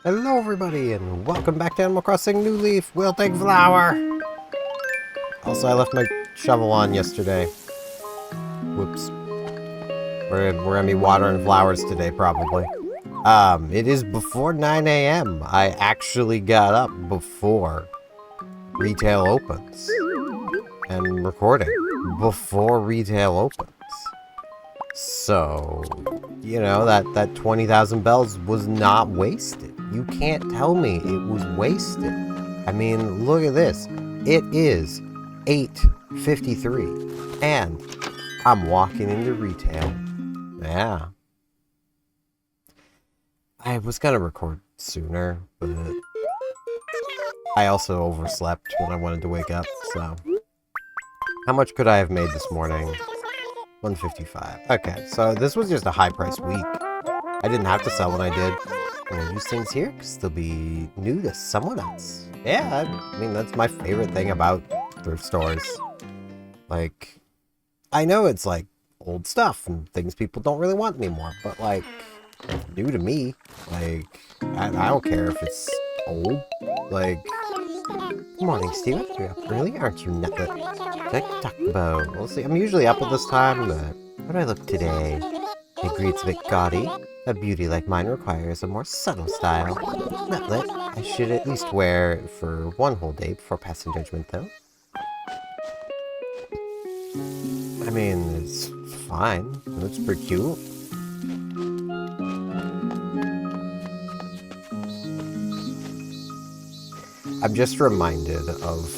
Hello everybody and welcome back to Animal Crossing New Leaf Wilting Flower! Also, I left my shovel on yesterday. Whoops. We're gonna be watering flowers today, probably. It is before 9 a.m. I actually got up before retail opens. And recording before retail opens. So, you know, that 20,000 bells was not wasted. You can't tell me it was wasted. I mean, look at this. It is 8:53, and I'm walking into retail. Yeah. I was gonna record sooner, but I also overslept when I wanted to wake up, so. How much could I have made this morning? 155. Okay, so this was just a high-priced week. I didn't have to sell when I did. And use things here because they'll be new to someone else. Yeah, I mean, that's my favorite thing about thrift stores. Like, I know it's like old stuff and things people don't really want anymore, but like, new to me. Like, I don't care if it's old. Like, good morning, Steven. You're up early, aren't you, Nutlet? Talk about. We'll see. I'm usually up at this time, but how do I look today? I agree it's a bit gaudy. A beauty like mine requires a more subtle style. Nutlet, I should at least wear it for one whole day before passing judgment, though. I mean, it's fine. It looks pretty cute. I'm just reminded of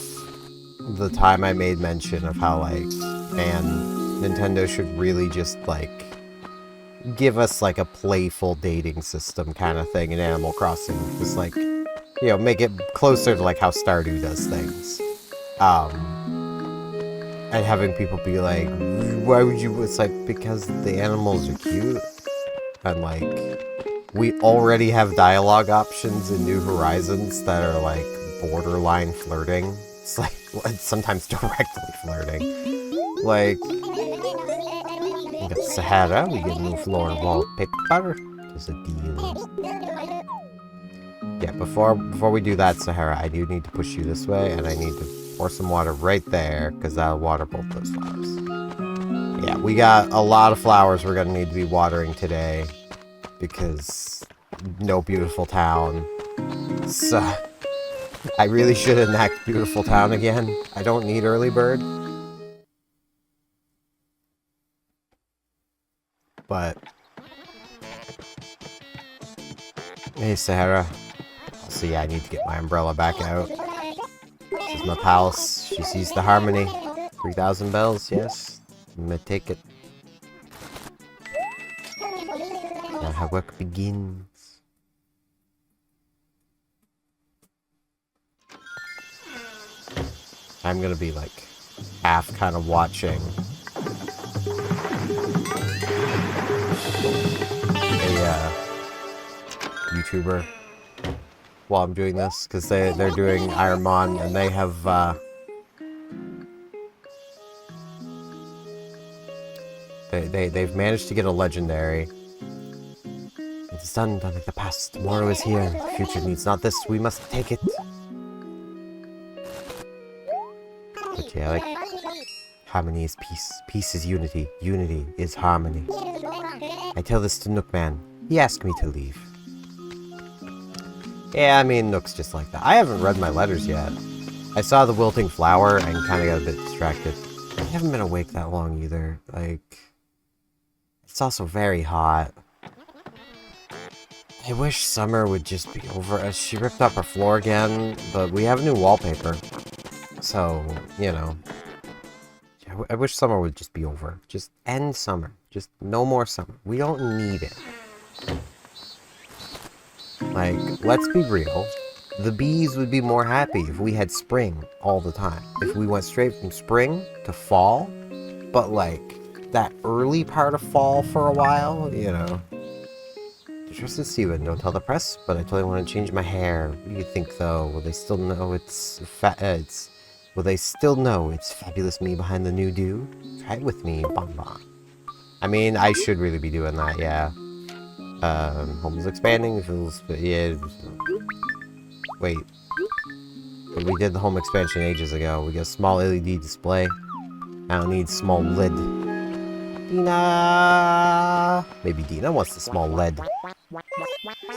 the time I made mention of how, like, man, Nintendo should really just, like, give us, like, a playful dating system kind of thing in Animal Crossing. Just, like, you know, make it closer to, like, how Stardew does things. And having people be like, why would you, it's like, because the animals are cute. And, like, we already have dialogue options in New Horizons that are, like, borderline flirting. It's like, sometimes directly flirting. Like, we got Sahara, we get new floor wallpaper. There's a deal. Yeah, before we do that, Sahara, I do need to push you this way, and I need to pour some water right there, because that'll water both those flowers. Yeah, we got a lot of flowers we're gonna need to be watering today, because no beautiful town. So, I really should enact Beautiful Town again. I don't need Early Bird. But... Hey, Sahara. Also, yeah, I need to get my umbrella back out. This is my palace. She sees the harmony. 3,000 bells, yes. I'm gonna take it. Now how work begins. I'm gonna be like half kind of watching a YouTuber while I'm doing this, because they're doing Ironmon and they have they've managed to get a legendary. It's done like the past. Tomorrow is here. The future needs not this. We must take it. But yeah, like, harmony is peace. Peace is unity. Unity is harmony. I tell this to Nookman. He asked me to leave. Yeah, I mean, Nook's just like that. I haven't read my letters yet. I saw the wilting flower and kind of got a bit distracted. I haven't been awake that long either. Like, it's also very hot. I wish summer would just be over. She ripped up her floor again, but we have new wallpaper. So, you know, I wish summer would just be over. Just end summer. Just no more summer. We don't need it. Like, let's be real. The bees would be more happy if we had spring all the time. If we went straight from spring to fall. But, like, that early part of fall for a while, you know. Trusted Steven, don't tell the press, but I totally want to change my hair. What do you think, though? Will they still know Will they still know it's fabulous me behind the new dude? Try it with me, Bon Bon. I mean, I should really be doing that, yeah. Home is expanding, feels, yeah. Wait. But we did the home expansion ages ago. We got a small LED display. I don't need small lid. Dina! Maybe Dina wants the small lid.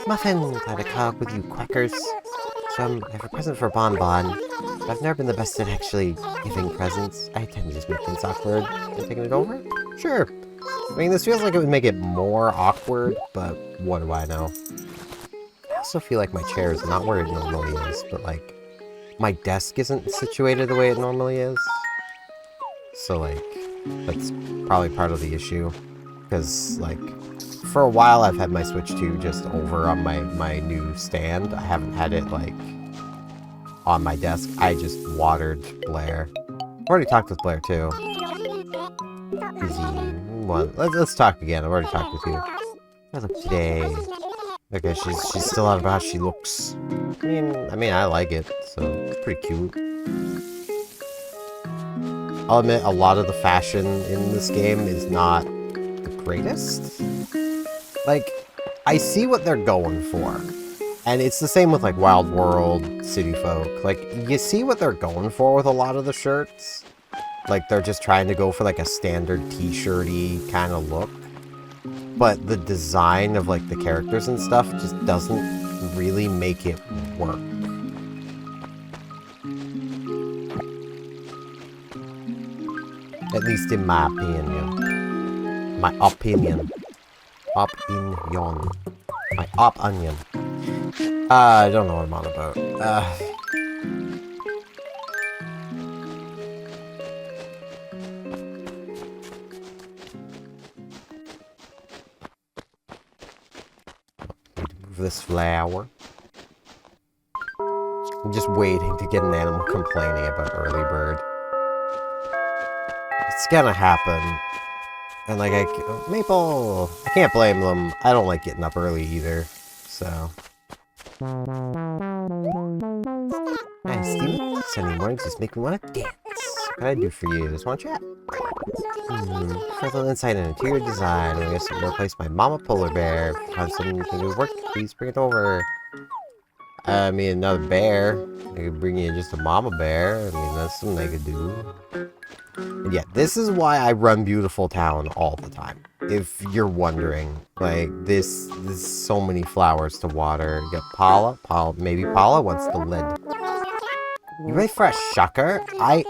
Muffin, glad to caught up with you quackers. So I have a present for Bon Bon. I've never been the best at actually giving presents. I tend to just make things awkward. Are you taking it over? Sure. I mean, this feels like it would make it more awkward, but what do I know? I also feel like my chair is not where it normally is, but like, my desk isn't situated the way it normally is. So like, that's probably part of the issue. Because like, for a while I've had my Switch 2 just over on my new stand. I haven't had it like, on my desk. I just watered Blair. I've already talked with Blair too. Is he... Well, let's talk again. I've already talked with you. I look today. Okay, she's still out about how she looks. I mean, I like it, so it's pretty cute. I'll admit, a lot of the fashion in this game is not the greatest. Like, I see what they're going for. And it's the same with, like, Wild World, City Folk. Like, you see what they're going for with a lot of the shirts. Like, they're just trying to go for, like, a standard t-shirty kind of look. But the design of, like, the characters and stuff just doesn't really make it work. At least in my opinion. My opinion. Opinion. My op-onion. I don't know what I'm on about. This flower. I'm just waiting to get an animal complaining about early bird. It's gonna happen. And like, Maple! I can't blame them. I don't like getting up early either. So. Hi, Steve. Sunday mornings just make me want to dance. What can I do for you? Just want to chat? Further insight into interior design. I guess I'm gonna replace my mama polar bear. If you have something to do with work, please bring it over. I mean, another bear. I could bring you just a mama bear. I mean, that's something I could do. And yeah, this is why I run Beautiful Town all the time. If you're wondering, like, there's so many flowers to water. You got Paula. Maybe Paula wants the lid. You ready for a shocker? I'm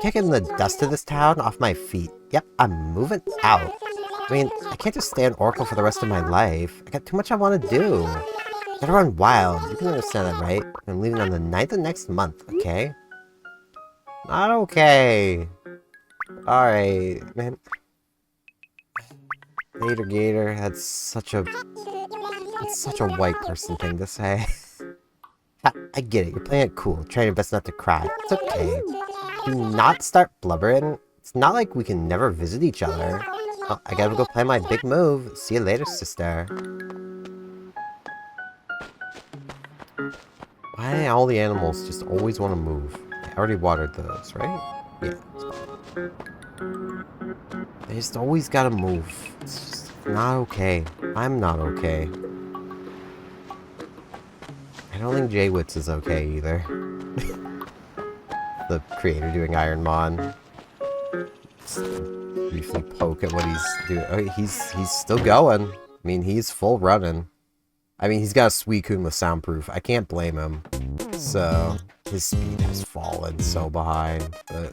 kicking the dust of this town off my feet. Yep, I'm moving out. I mean, I can't just stay in Oracle for the rest of my life. I got too much I want to do. Gotta run wild. You can understand that, right? I'm leaving on the 9th of next month, okay? Not okay. Alright, man. Gator, that's such a white person thing to say. I get it, you're playing it cool, trying your best not to cry. It's okay. Do not start blubbering. It's not like we can never visit each other. Oh, I gotta go play my big move. See you later, sister. Why do all the animals just always want to move? I already watered those, right? Yeah. They just always gotta move. It's just not okay. I'm not okay. I don't think Jaywitz is okay either. The creator doing Ironmon. Briefly poke at what he's doing. Oh, he's still going. I mean, he's full running. I mean, he's got a Suicune with soundproof. I can't blame him. So, his speed has fallen so behind. But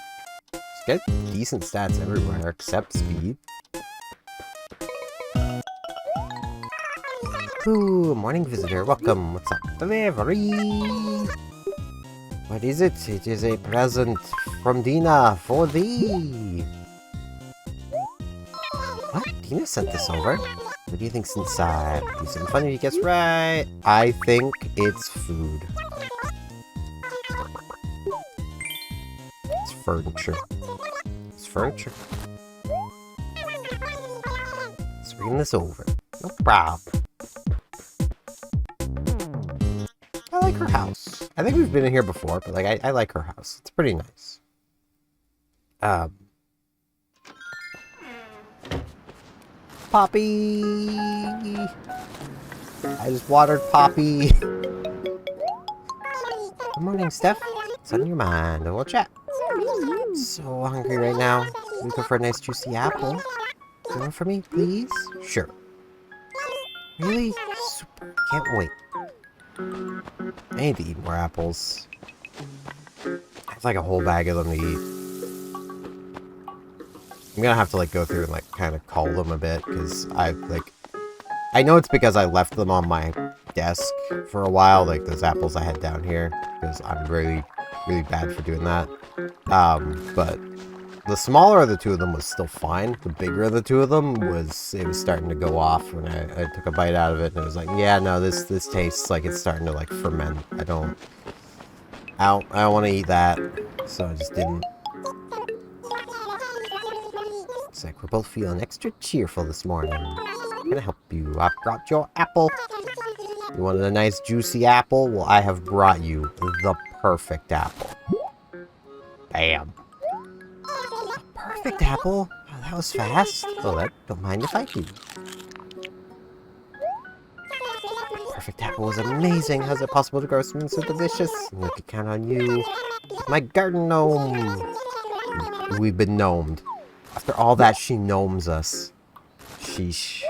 he's got decent stats everywhere except speed. Ooh, morning visitor. Welcome. What's up? Delivery! What is it? It is a present from Dina for thee. What? Dina sent this over? What do you think's inside? Do something funny you guess right. I think it's food. It's furniture. It's furniture. Let's bring this over. No problem. I like her house. I think we've been in here before, but like I like her house. It's pretty nice. Poppy! I just watered Poppy. Good morning, Steph. What's on your mind? We'll chat. So hungry right now. We go for a nice juicy apple. You want for me, please? Sure. Really? Super. Can't wait. I need to eat more apples. It's like a whole bag of them to eat. I'm gonna have to like go through and like kind of cull them a bit because I know it's because I left them on my desk for a while, like those apples I had down here, because I'm really bad for doing that. But the smaller of the two of them was still fine. The bigger of the two of them was starting to go off when I took a bite out of it, and it was like, yeah, no, this tastes like it's starting to like ferment. I don't want to eat that, so I just didn't. Looks like we're both feeling extra cheerful this morning. I'm gonna help you. I brought your apple. You wanted a nice juicy apple? Well, I have brought you the perfect apple. Bam. Perfect apple? Oh, that was fast. Oh, don't mind if I do. Perfect apple was amazing. How's it possible to grow something so delicious? And I could count on you. My garden gnome. We've been gnomed. After all that, she gnomes us. Sheesh.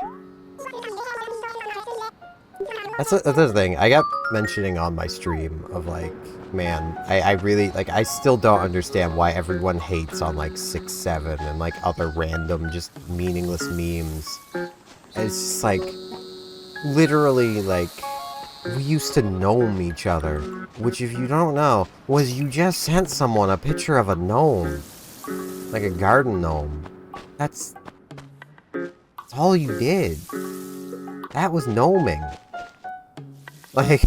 That's the thing. I got mentioning on my stream of like, man, I really, like, I still don't understand why everyone hates on like 6-7 and like other random, just meaningless memes. It's just like, literally, like, we used to gnome each other, which if you don't know, was you just sent someone a picture of a gnome. Like a garden gnome. That's all you did. That was gnoming. Like,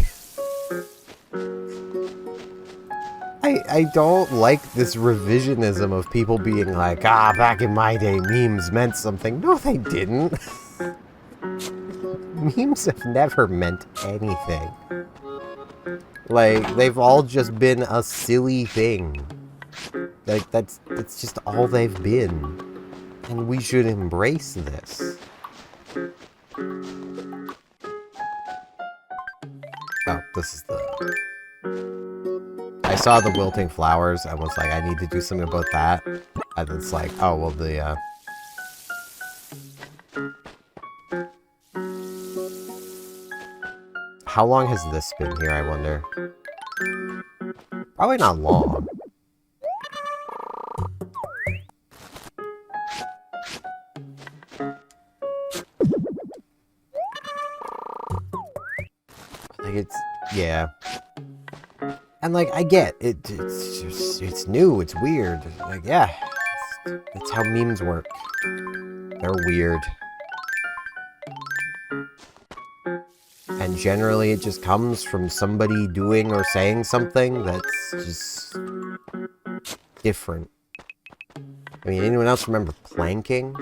I don't like this revisionism of people being like, back in my day, memes meant something. No, they didn't. Memes have never meant anything. Like, they've all just been a silly thing. Like, that's just all they've been. And we should embrace this. Oh, this is the... I saw the wilting flowers and was like, I need to do something about that. And it's like, oh, well, the, How long has this been here, I wonder? Probably not long. Like, it's... yeah. And, like, I get it. It's new. It's weird. Like, yeah. That's how memes work. They're weird. And generally it just comes from somebody doing or saying something that's just different. I mean, anyone else remember planking?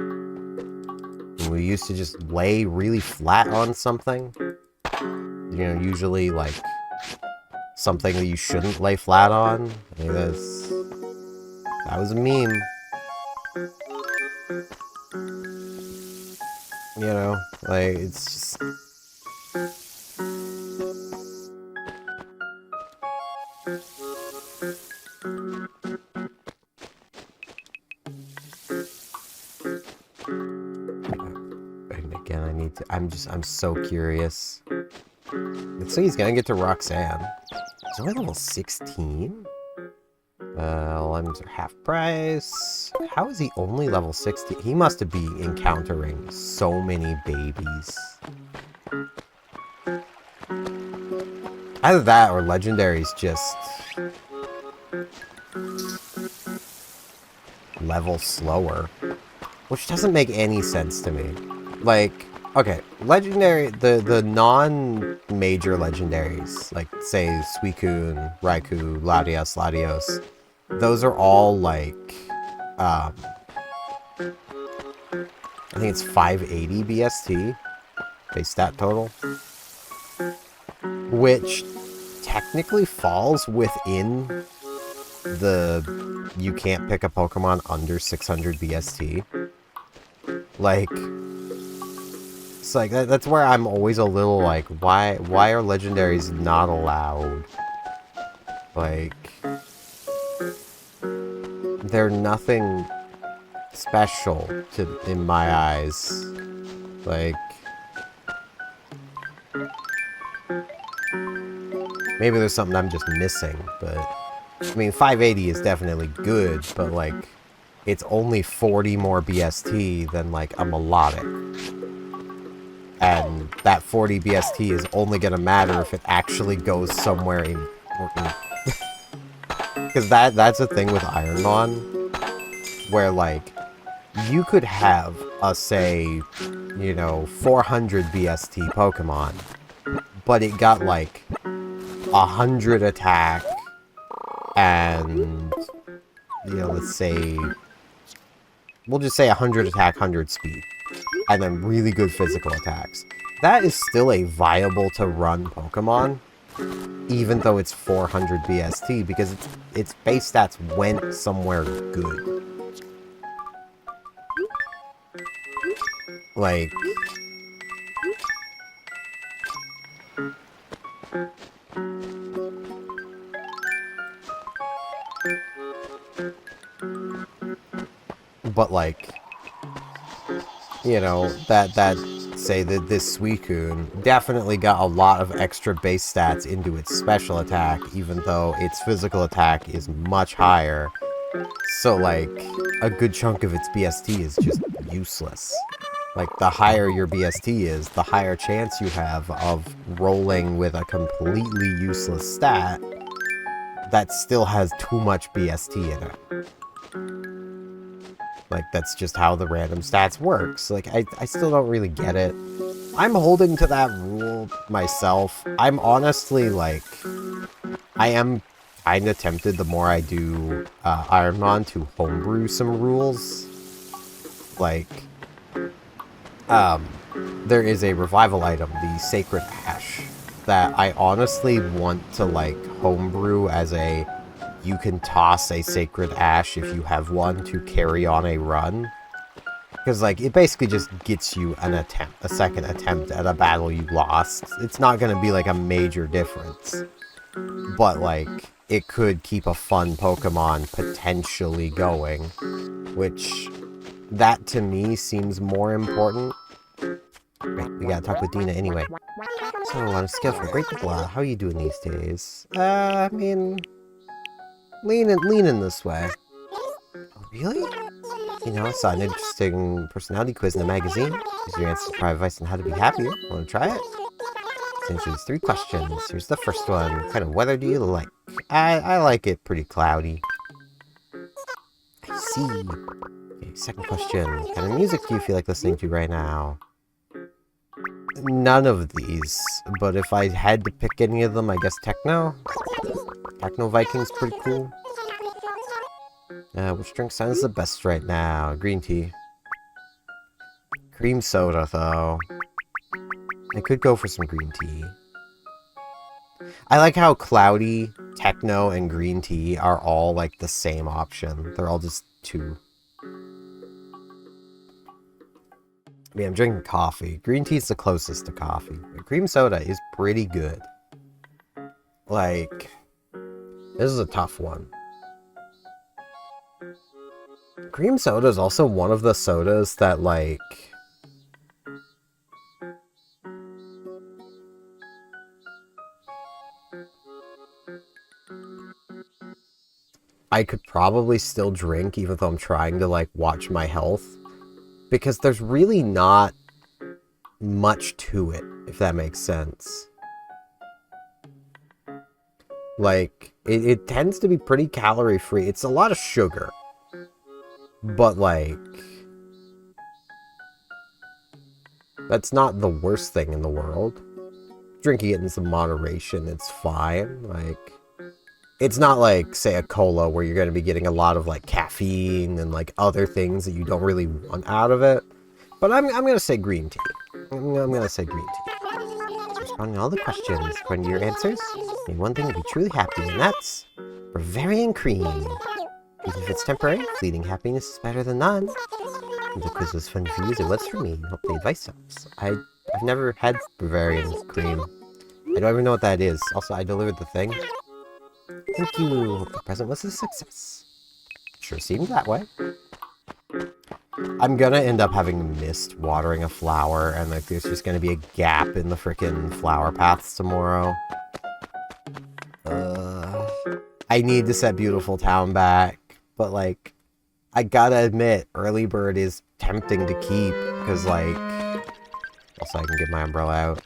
We used to just lay really flat on something. You know, usually, like, something that you shouldn't lay flat on. I mean, that was a meme. You know, like, it's just... And again, I need to... I'm so curious. Let's say he's gonna get to Roxanne. He's only level 16? Lemons are half price. How is he only level 16? He must be encountering so many babies. Either that or legendaries just level slower, which doesn't make any sense to me. Like, okay, legendary, the non-major legendaries, like, say, Suicune, Raikou, Latios, those are all, like, I think it's 580 BST, base stat total, which technically falls within the you can't pick a Pokemon under 600 BST. Like, It's like, that's where I'm always a little like, why are legendaries not allowed? Like, they're nothing special in my eyes. Like, maybe there's something I'm just missing, but I mean, 580 is definitely good, but like, it's only 40 more BST than like a melodic. And that 40 BST is only gonna matter if it actually goes somewhere important. Because that's the thing with Ironmon, where like, you could have a, say, you know, 400 BST Pokemon, but it got like 100 attack and, you know, let's say, we'll just say 100 attack, 100 speed, and then really good physical attacks. That is still a viable to run Pokemon, even though it's 400 BST, because its base stats went somewhere good. Like, but like, you know, say that this Suicune definitely got a lot of extra base stats into its special attack, even though its physical attack is much higher. So like, a good chunk of its BST is just useless. Like, the higher your BST is, the higher chance you have of rolling with a completely useless stat that still has too much BST in it. Like, that's just how the random stats works. Like, I still don't really get it. I'm holding to that rule myself. I'm honestly, like, I am kinda tempted the more I do Ironmon to homebrew some rules. Like, there is a revival item, the Sacred Ash, that I honestly want to, like, homebrew as a, you can toss a Sacred Ash if you have one to carry on a run. Because, like, it basically just gets you a second attempt at a battle you lost. It's not going to be, like, a major difference. But, like, it could keep a fun Pokemon potentially going, which, that to me seems more important. Right, we gotta talk with Dina anyway. So, on a scale from great to blah, how are you doing these days? I mean, leaning this way. Oh, really? You know, I saw an interesting personality quiz in the magazine. Is your answer to provide advice on how to be happier? Want to try it? Essentially, it's 3 questions. Here's the first one. What kind of weather do you like? I like it pretty cloudy. I see. Okay, second question. What kind of music do you feel like listening to right now? None of these, but if I had to pick any of them, I guess techno. Techno Viking's pretty cool. Which drink sounds the best right now? Green tea. Cream soda, though. I could go for some green tea. I like how cloudy, techno, and green tea are all, like, the same option. They're all just 2. I mean, I'm drinking coffee. Green tea's the closest to coffee. But cream soda is pretty good. Like, this is a tough one. Cream soda is also one of the sodas that, like, I could probably still drink even though I'm trying to, like, watch my health. Because there's really not much to it, if that makes sense. Like, it tends to be pretty calorie-free. It's a lot of sugar. But, like, that's not the worst thing in the world. Drinking it in some moderation, it's fine. Like, it's not like, say, a cola where you're going to be getting a lot of, like, caffeine and, like, other things that you don't really want out of it. But I'm going to say green tea. I'm going to say green tea. So responding to all the questions, according to your answers, need one thing to be truly happy, and that's Bavarian cream. Even if it's temporary, fleeting happiness is better than none. The quiz was fun for you as it was for me. Hope the advice helps. I I've never had Bavarian cream. I don't even know what that is. Also, I delivered the thing. Thank you. Hope the present was a success. Sure seemed that way. I'm gonna end up having missed watering a flower, and like there's just gonna be a gap in the frickin' flower paths tomorrow. I need to set Beautiful Town back, but like, I gotta admit, Early Bird is tempting to keep, because like, also I can get my umbrella out,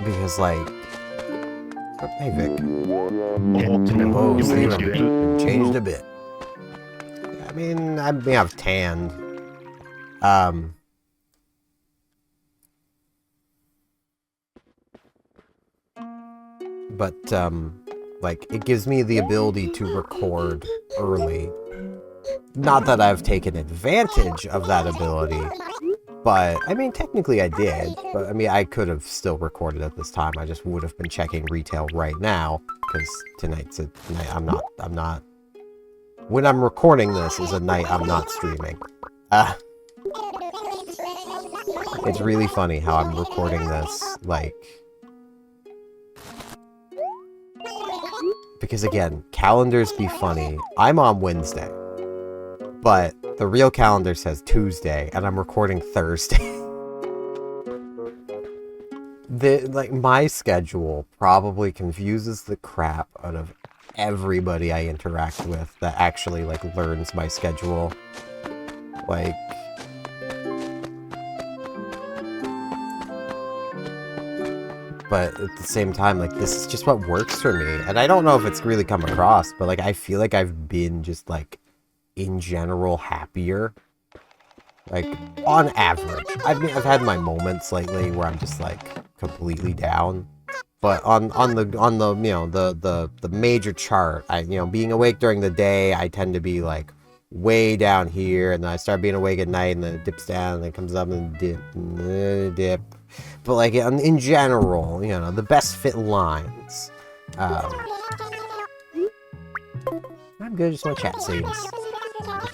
because like, hey Vic. Oh, Steven, changed a bit. I mean, I may have tanned. But, like, it gives me the ability to record early. Not that I've taken advantage of that ability, but, I mean, technically I did. But, I mean, I could have still recorded at this time. I just would have been checking retail right now, because tonight's a night I'm not... When I'm recording this is a night I'm not streaming. It's really funny how I'm recording this, like... Because again, calendars be funny. I'm on Wednesday. But the real calendar says Tuesday, and I'm recording Thursday. Like, my schedule probably confuses the crap out of everybody I interact with that actually, like, learns my schedule. Like... But at the same time, like, this is just what works for me. And I don't know if it's really come across, but, like, I feel like I've been just, like, in general happier. Like, on average. I mean, I've had my moments lately where I'm just, like, completely down. But on the you know, the major chart, you know, being awake during the day, I tend to be, like, way down here, and then I start being awake at night, and then it dips down, and then it comes up and dip. But, like, in general, you know, the best fit lines. I'm good, just want to chat scenes.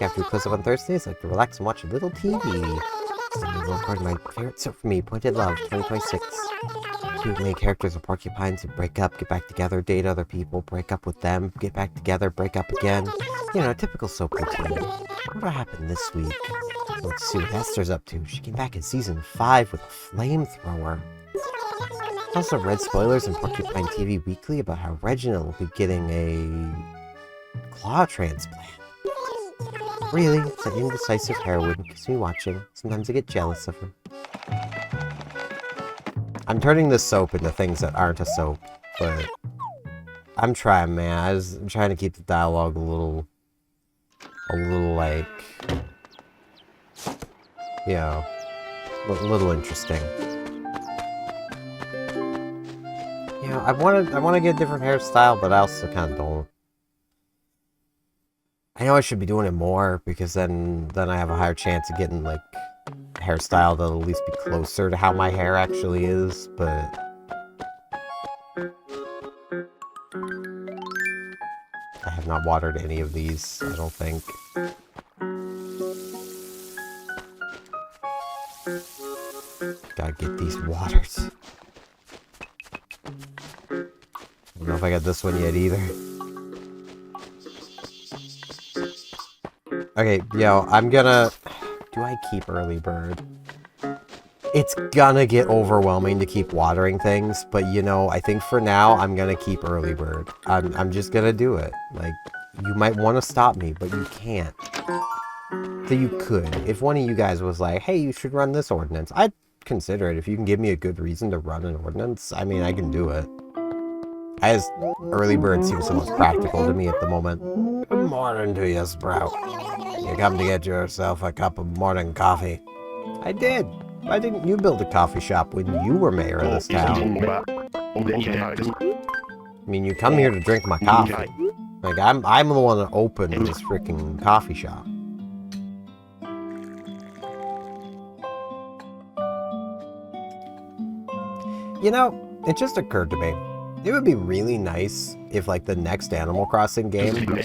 After we close up on Thursdays, I like to relax and watch a little TV. So I'm recording my favorite soap for me, Pointed Love, 2026. Two main characters are porcupines who break up, get back together, date other people, break up with them, get back together, break up again. You know, typical soap routine. What happened this week? Let's see what Esther's up to. She came back in season 5 with a flamethrower. Also read spoilers in Porcupine TV Weekly about how Reginald will be getting a claw transplant. Really, it's an indecisive heroine. Keeps me watching. Sometimes I get jealous of her. I'm turning this soap into things that aren't a soap, but I'm trying, man. I'm trying to keep the dialogue a little like, you know, a little interesting. You know, I want to get a different hairstyle, but I also kind of don't. I know I should be doing it more, because then I have a higher chance of getting, like, a hairstyle that'll at least be closer to how my hair actually is, but... I have not watered any of these, I don't think. Gotta get these watered. I don't know if I got this one yet either. Okay, yo, I'm gonna... Do I keep Early Bird? It's gonna get overwhelming to keep watering things, but you know, I think for now, I'm gonna keep Early Bird. I'm just gonna do it. Like, you might want to stop me, but you can't. So you could. If one of you guys was like, hey, you should run this ordinance, I'd consider it. If you can give me a good reason to run an ordinance, I mean, I can do it. As Early Bird seems the most practical to me at the moment. Good morning to you, Sprout. You come to get yourself a cup of morning coffee. I did. Why didn't you build a coffee shop when you were mayor of this town? I mean, you come here to drink my coffee. Like, I'm the one that opened this freaking coffee shop. You know, it just occurred to me. It would be really nice if, like, the next Animal Crossing game,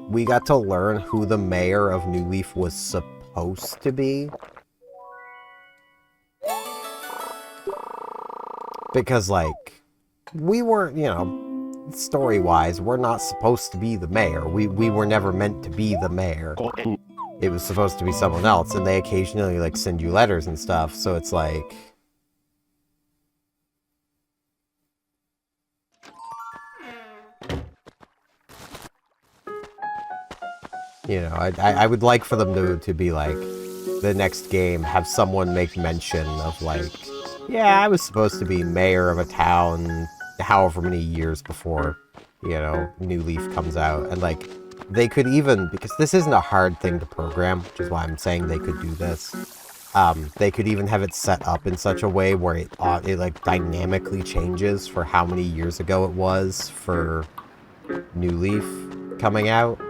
we got to learn who the mayor of New Leaf was supposed to be. Because, like, we weren't, you know, story-wise, we're not supposed to be the mayor. We were never meant to be the mayor. It was supposed to be someone else, and they occasionally, like, send you letters and stuff, so it's like... You know, I would like for them to be like, the next game, have someone make mention of like, yeah, I was supposed to be mayor of a town however many years before, you know, New Leaf comes out. And like, they could even, because this isn't a hard thing to program, which is why I'm saying they could do this. They could even have it set up in such a way where it like dynamically changes for how many years ago it was for New Leaf coming out.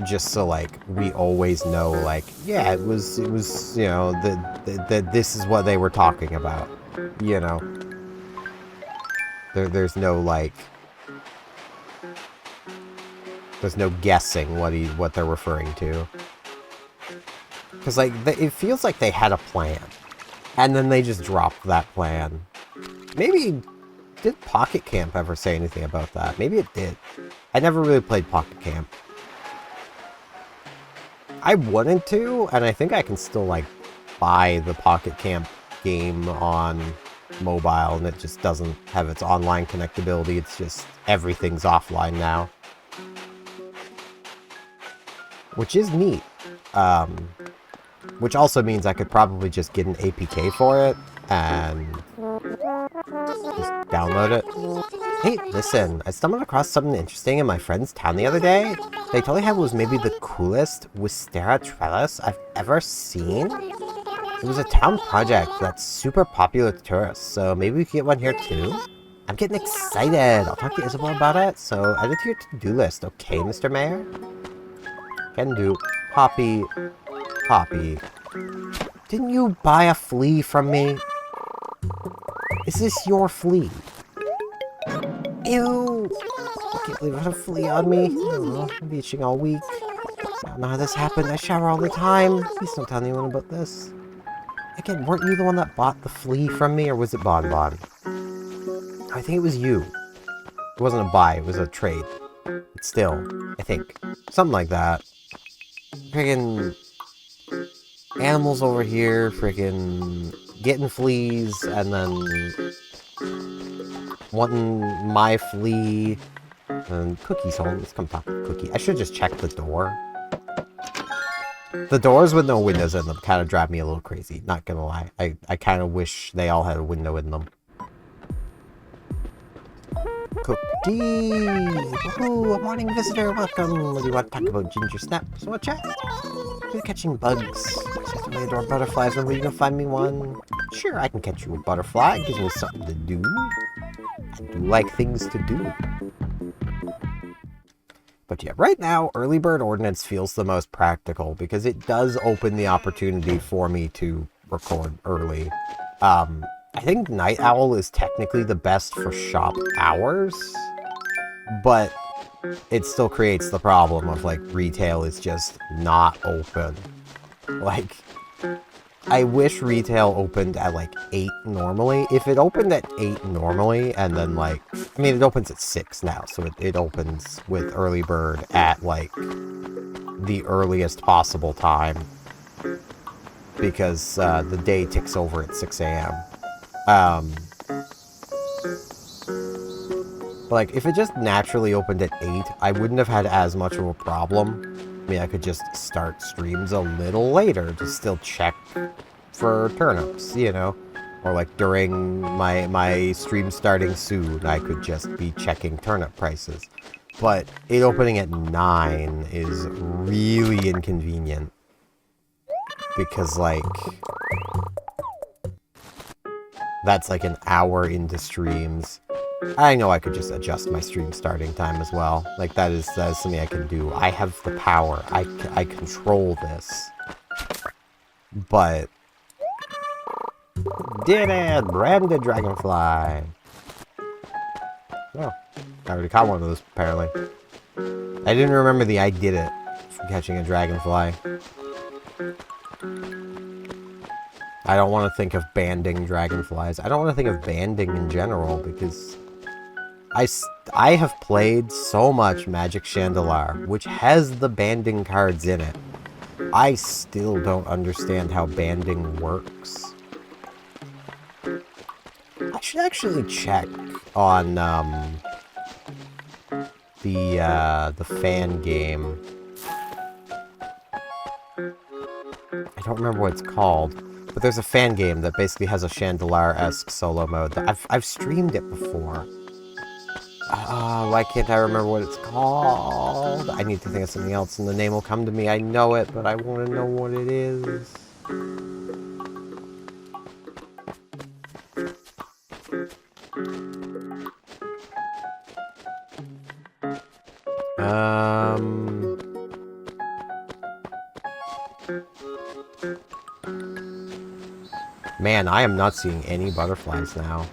Just so, like, we always know, like, yeah, it was, you know, that this is what they were talking about, you know. There's no, like, there's no guessing what they're referring to. Because, like, it feels like they had a plan, and then they just dropped that plan. Maybe, did Pocket Camp ever say anything about that? Maybe it did. I never really played Pocket Camp. I wanted to, and I think I can still, like, buy the Pocket Camp game on mobile, and it just doesn't have its online connectability. It's just, everything's offline now. Which is neat. Which also means I could probably just get an APK for it, and just download it. Hey, listen, I stumbled across something interesting in my friend's town the other day. They told me how it was maybe the coolest Wisteria trellis I've ever seen. It was a town project that's super popular to tourists, so maybe we could get one here too? I'm getting excited. I'll talk to Isabel about it, so add it to your to-do list, okay, Mr. Mayor? Can do. Poppy. Poppy. Didn't you buy a flea from me? Is this your flea? Ew! I can't believe I had a flea on me. Oh, I've been itching all week. I don't know how this happened. I shower all the time. Please don't tell anyone about this. Again, weren't you the one that bought the flea from me, or was it Bon Bon? I think it was you. It wasn't a buy, it was a trade. But still, I think. Something like that. Friggin' animals over here, friggin' getting fleas, and then wanting my flea, and Cookie's home. Let's come talk to Cookie. I should just check the door. The doors with no windows in them kind of drive me a little crazy, not gonna lie. I kind of wish they all had a window in them. Cookie! Woohoo! A morning visitor, welcome! Do you want to talk about ginger snaps? Watch out! You're catching bugs. I adore butterflies. Remember, you can find me one. Sure, I can catch you a butterfly. It gives me something to do. I do like things to do. But yeah, right now, Early Bird Ordinance feels the most practical because it does open the opportunity for me to record early. I think Night Owl is technically the best for shop hours, but it still creates the problem of, like, retail is just not open. Like, I wish retail opened at, like, 8 normally. If it opened at 8 normally, and then, like, I mean, it opens at 6 now, so it opens with Early Bird at, like, the earliest possible time, because the day ticks over at 6 a.m. Like, if it just naturally opened at 8, I wouldn't have had as much of a problem. I mean, I could just start streams a little later to still check for turnips, you know? Or, like, during my stream starting soon, I could just be checking turnip prices. But it opening at 9 is really inconvenient. Because, like, that's like an hour into streams. I know I could just adjust my stream starting time as well. Like, that is something I can do. I have the power. I control this. But did it! Branded dragonfly! Oh, I already caught one of those, apparently. I didn't remember the I did it from catching a dragonfly. I don't want to think of banding dragonflies. I don't want to think of banding in general, because I have played so much Magic Chandelure, which has the banding cards in it. I still don't understand how banding works. I should actually check on the fan game. I don't remember what it's called, but there's a fan game that basically has a Chandelure-esque solo mode. That I've streamed it before. Why can't I remember what it's called? I need to think of something else and the name will come to me. I know it, but I want to know what it is. Man, I am not seeing any butterflies now.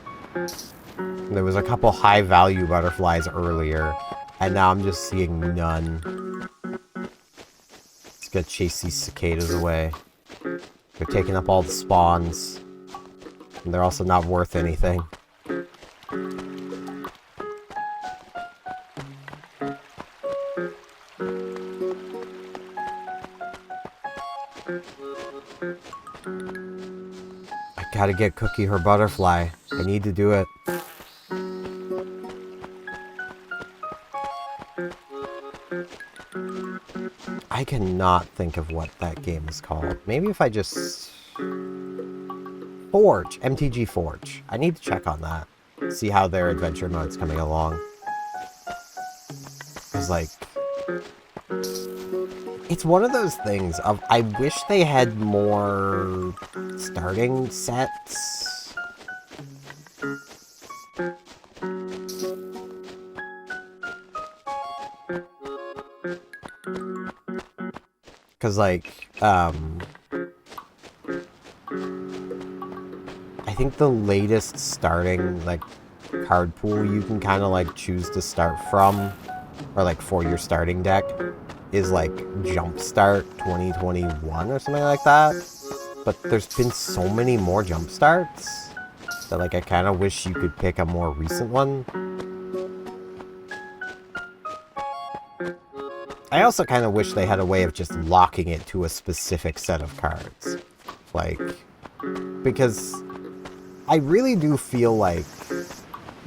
There was a couple high-value butterflies earlier, and now I'm just seeing none. Just gonna chase these cicadas away. They're taking up all the spawns, and they're also not worth anything. I gotta get Cookie her butterfly. I need to do it. I cannot think of what that game is called. Maybe if I just... Forge! MTG Forge. I need to check on that. See how their adventure mode's coming along. Because, like... It's one of those things of... I wish they had more... starting sets. Because, like, I think the latest starting, like, card pool you can kind of, like, choose to start from, or, like, for your starting deck, is, like, Jumpstart 2021 or something like that. But there's been so many more Jumpstarts that, like, I kind of wish you could pick a more recent one. I also kind of wish they had a way of just locking it to a specific set of cards. Like, because I really do feel like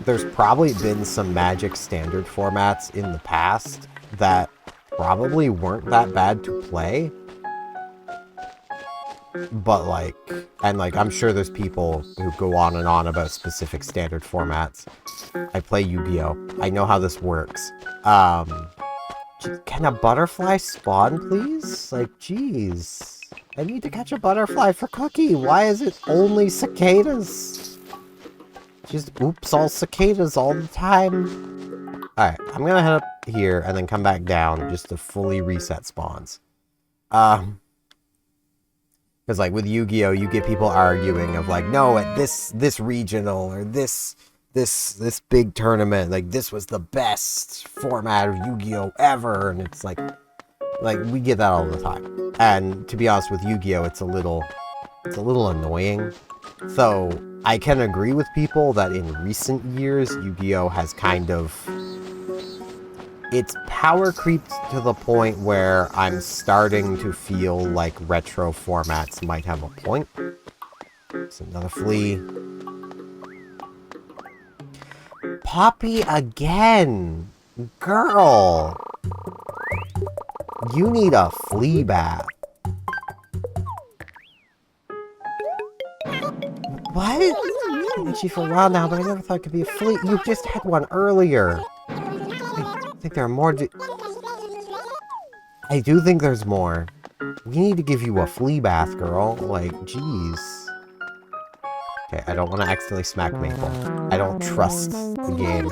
there's probably been some Magic standard formats in the past that probably weren't that bad to play. But, like, and, like, I'm sure there's people who go on and on about specific standard formats. I play Yu-Gi-Oh! I know how this works. Can a butterfly spawn, please? Like, jeez. I need to catch a butterfly for Cookie. Why is it only cicadas? Just oops, all cicadas all the time. Alright, I'm gonna head up here and then come back down just to fully reset spawns. Because, like, with Yu-Gi-Oh! You get people arguing of, like, no, at this regional or this big tournament, like, this was the best format of Yu-Gi-Oh! Ever, and it's like, we get that all the time. And to be honest with Yu-Gi-Oh! It's a little annoying. So, I can agree with people that in recent years, Yu-Gi-Oh! Has kind of... It's power creeped to the point where I'm starting to feel like retro formats might have a point. There's another flea. Poppy again! Girl! You need a flea bath. What? I've been itchy for a while now, but I never thought it could be a flea. You just had one earlier. I think there are more. I do think there's more. We need to give you a flea bath, girl. Like, jeez. Okay, I don't want to accidentally smack Maple. I don't trust the game.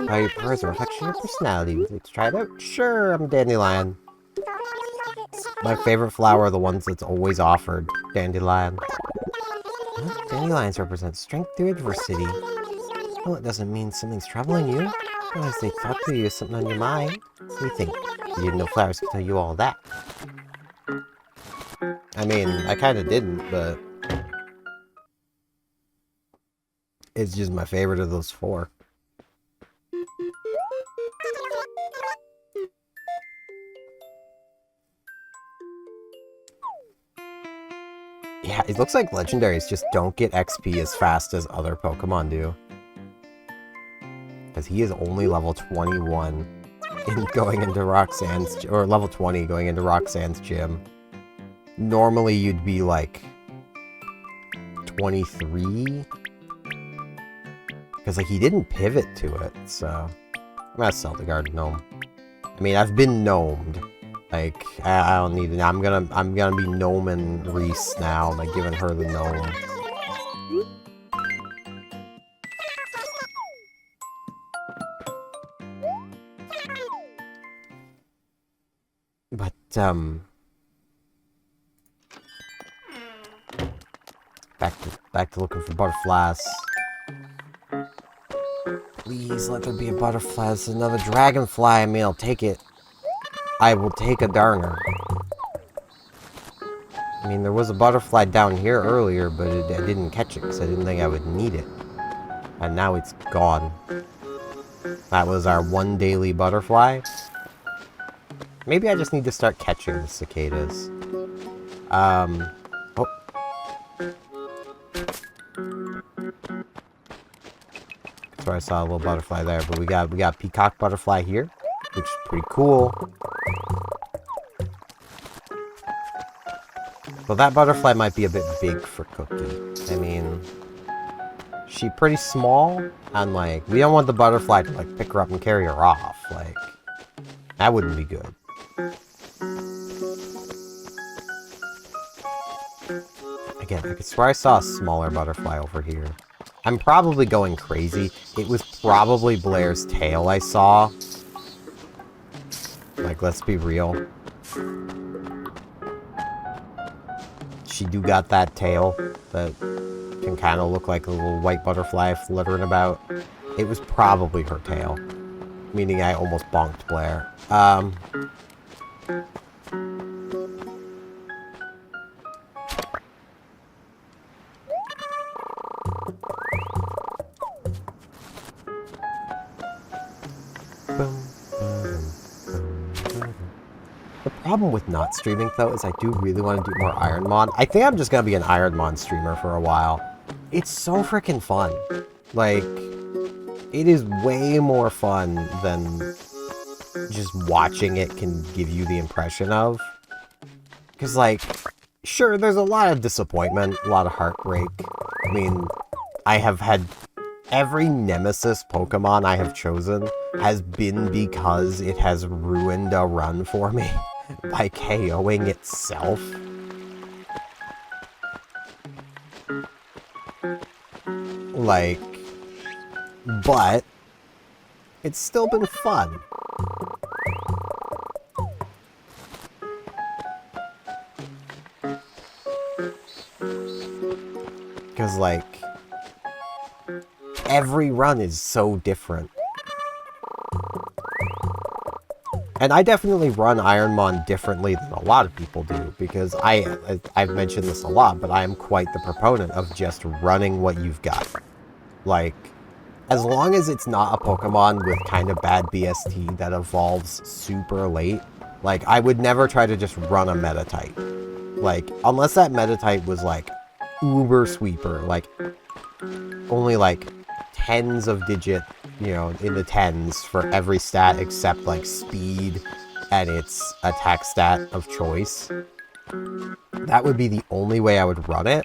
How you prefer is a reflection of your personality. Would you like to try it out? Sure, I'm a dandelion. My favorite flower are the ones that's always offered. Dandelion. Huh? Dandelions represent strength through adversity. Well, it doesn't mean something's troubling you. Unless they talk to you with something on your mind. What do you think? You didn't know flowers could tell you all that. I mean, I kind of didn't, but... It's just my favorite of those 4. Yeah, it looks like legendaries just don't get XP as fast as other Pokemon do. Because he is only level 21 in going into Roxanne's, or level 20 going into Roxanne's gym. Normally you'd be like 23? Because like he didn't pivot to it, so I'm gonna sell the Garden Gnome. I mean, I've been gnomed. Like, I don't need it. I'm gonna be gnoming Reese now, like giving her the gnome. But back to looking for butterflies. Please let there be a butterfly. It's another dragonfly. I mean, I'll take it. I will take a darner. I mean, there was a butterfly down here earlier, but I didn't catch it because I didn't think I would need it. And now it's gone. That was our one daily butterfly. Maybe I just need to start catching the cicadas. Oh. So I saw a little butterfly there, but we got peacock butterfly here, which is pretty cool. So that butterfly might be a bit big for Cookie. I mean, she's pretty small, and like, we don't want the butterfly to like pick her up and carry her off. Like, that wouldn't be good. Again, I could swear I saw a smaller butterfly over here. I'm probably going crazy. It was probably Blair's tail I saw. Like, let's be real. She do got that tail that can kind of look like a little white butterfly fluttering about. It was probably her tail. Meaning I almost bonked Blair. The problem with not streaming, though, is I do really want to do more Ironmon. I think I'm just going to be an Ironmon streamer for a while. It's so freaking fun. Like, it is way more fun than just watching it can give you the impression of. Because, like, sure, there's a lot of disappointment, a lot of heartbreak. I mean, I have had every Nemesis Pokemon I have chosen has been because it has ruined a run for me by KOing itself. Like, but it's still been fun. Because, like, every run is so different. And I definitely run Ironmon differently than a lot of people do, because I've mentioned this a lot, but I am quite the proponent of just running what you've got. Like, as long as it's not a Pokemon with kind of bad BST that evolves super late, like, I would never try to just run a Meta-type. Like, unless that Meta-type was, like, uber sweeper, like, only, like, tens of digit, you know, in the tens for every stat except, like, speed and its attack stat of choice. That would be the only way I would run it.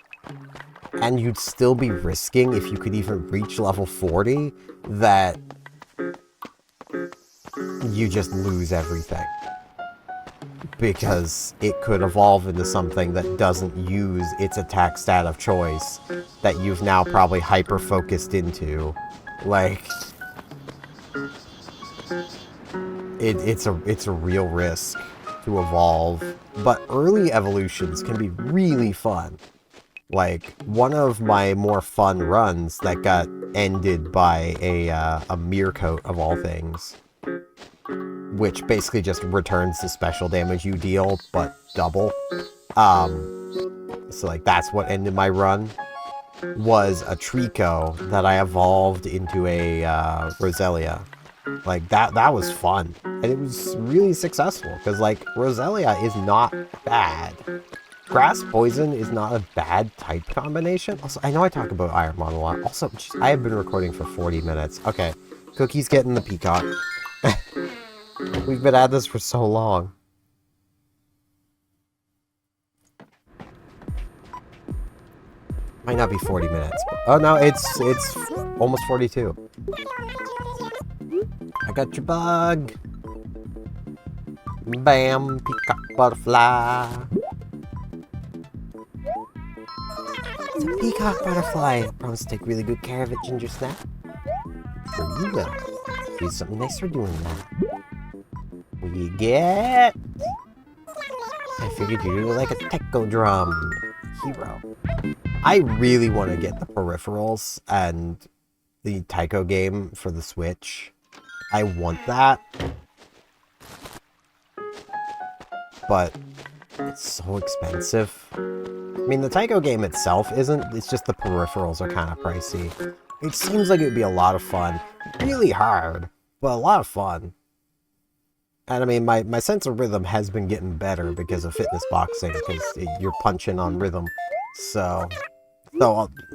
And you'd still be risking, if you could even reach level 40, that you just lose everything. Because it could evolve into something that doesn't use its attack stat of choice that you've now probably hyper-focused into. Like, it's a real risk to evolve. But early evolutions can be really fun. Like, one of my more fun runs that got ended by a mirror coat of all things, which basically just returns the special damage you deal, but double. So, like, that's what ended my run. was a Trico that I evolved into a Roselia. Like, that was fun. And it was really successful, because, like, Roselia is not bad. Grass Poison is not a bad type combination. Also, I know I talk about Ironmon a lot. Also, geez, I have been recording for 40 minutes. Okay, Cookie's getting the peacock. We've been at this for so long. Might not be 40 minutes. Oh no, it's almost 42. I got your bug. Bam, peacock butterfly. It's a peacock butterfly. I promise to take really good care of it, Ginger Snap. Sure you will. Do something nice for doing that. What do you get? I figured you were like a Techo Drum hero. I really want to get the peripherals and the Tycho game for the Switch. I want that. But it's so expensive. I mean, the Tycho game itself isn't. It's just the peripherals are kind of pricey. It seems like it would be a lot of fun. Really hard, but a lot of fun. And I mean, my sense of rhythm has been getting better because of fitness boxing, because you're punching on rhythm. So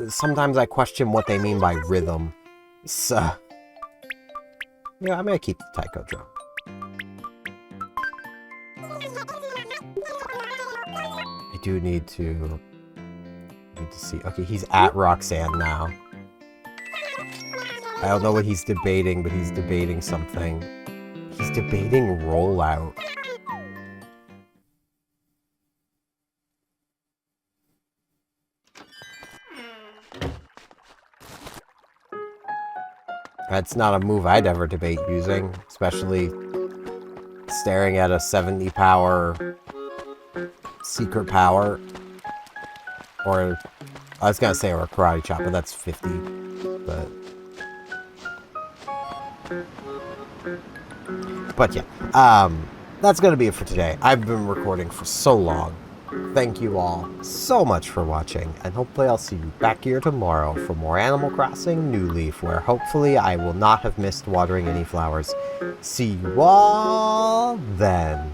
sometimes I question what they mean by rhythm. So, yeah, I'm gonna keep the Tycho drum. I do need to see. Okay, he's at Roxanne now. I don't know what he's debating, but he's debating something. He's debating rollout. That's not a move I'd ever debate using, especially staring at a 70 power secret power. Or, I was gonna say, or a karate chop, but that's 50. But yeah, that's gonna be it for today. I've been recording for so long. Thank you all so much for watching, and hopefully I'll see you back here tomorrow for more Animal Crossing New Leaf, where hopefully I will not have missed watering any flowers. See you all then.